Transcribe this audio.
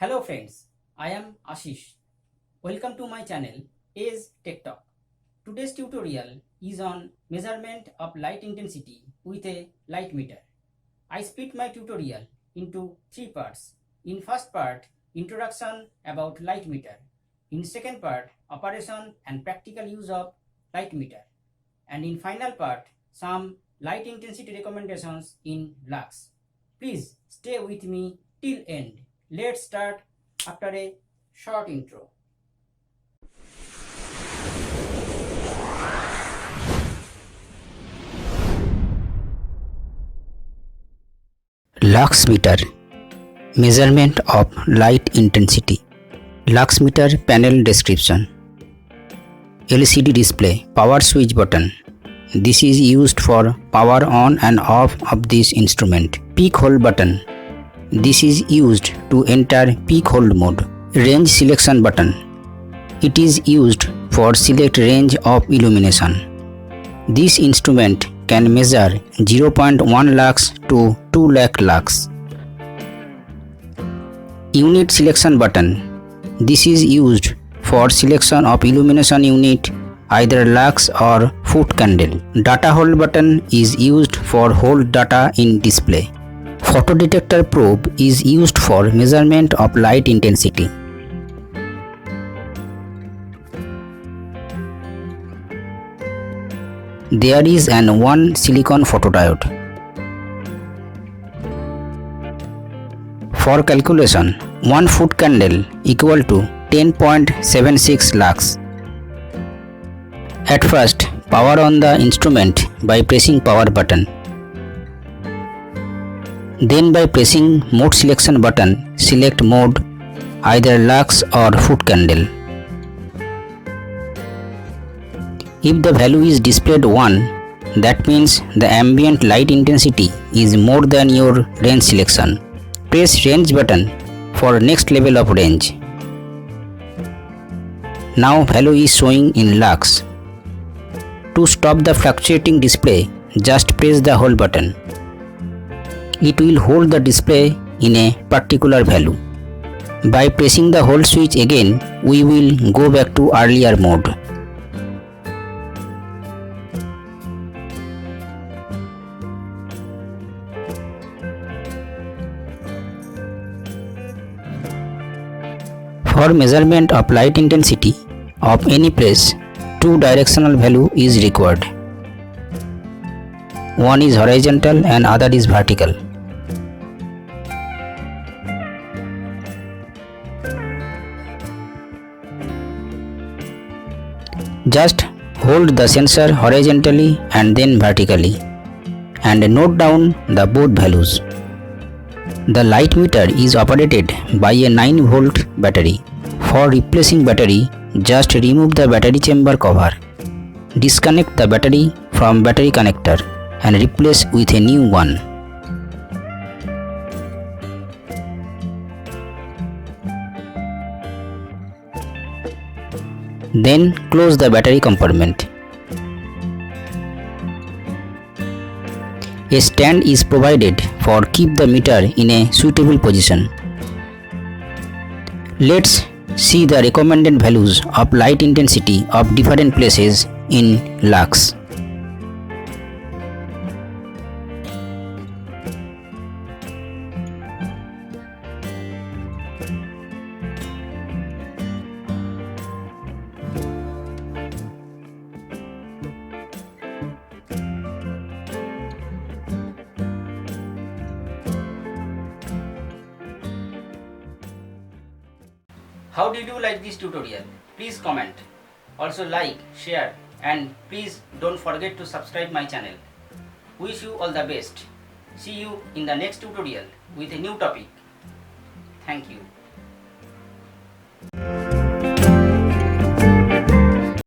Hello friends, I am Ashish. Welcome to my channel Ace Tech Talk. Today's tutorial is on measurement of light intensity with a light meter. I split my tutorial into three parts. In first part, introduction about light meter. In second part, operation and practical use of light meter. And in final part, some light intensity recommendations in lux. Please stay with me till end. Let's start after a short intro. Lux meter, measurement of light intensity. Lux meter panel description. LCD display, power switch button. This is used for power on and off of this instrument. Peak hold button. This is used to enter peak hold mode. Range selection button. It is used for select range of illumination. This instrument can measure 0.1 lux to 2 lakh lux. Unit selection button. This is used for selection of illumination unit, either lux or foot candle. Data hold button is used for hold data in display. Photodetector probe is used for measurement of light intensity. There is an one silicon photodiode. For calculation, 1 foot candle equal to 10.76 lux. At first, power on the instrument by pressing power button. Then by pressing mode selection button, select mode, either lux or foot candle. If the value is displayed 1, that means the ambient light intensity is more than your range selection. Press range button for next level of range. Now value is showing in lux. To stop the fluctuating display, just press the hold button. It will hold the display in a particular value. By pressing the hold switch again, we will go back to earlier mode. For measurement of light intensity of any place, two directional value is required. One is horizontal and other is vertical. Just hold the sensor horizontally and then vertically and note down the both values. The light meter is operated by a 9 volt battery. For replacing battery, just remove the battery chamber cover. Disconnect the battery from battery connector and replace with a new one. Then close the battery compartment. A stand is provided for keep the meter in a suitable position. Let's see the recommended values of light intensity of different places in lux. How did you like this tutorial? Please comment. Also like, share and please don't forget to subscribe my channel. Wish you all the best. See you in the next tutorial with a new topic. Thank you.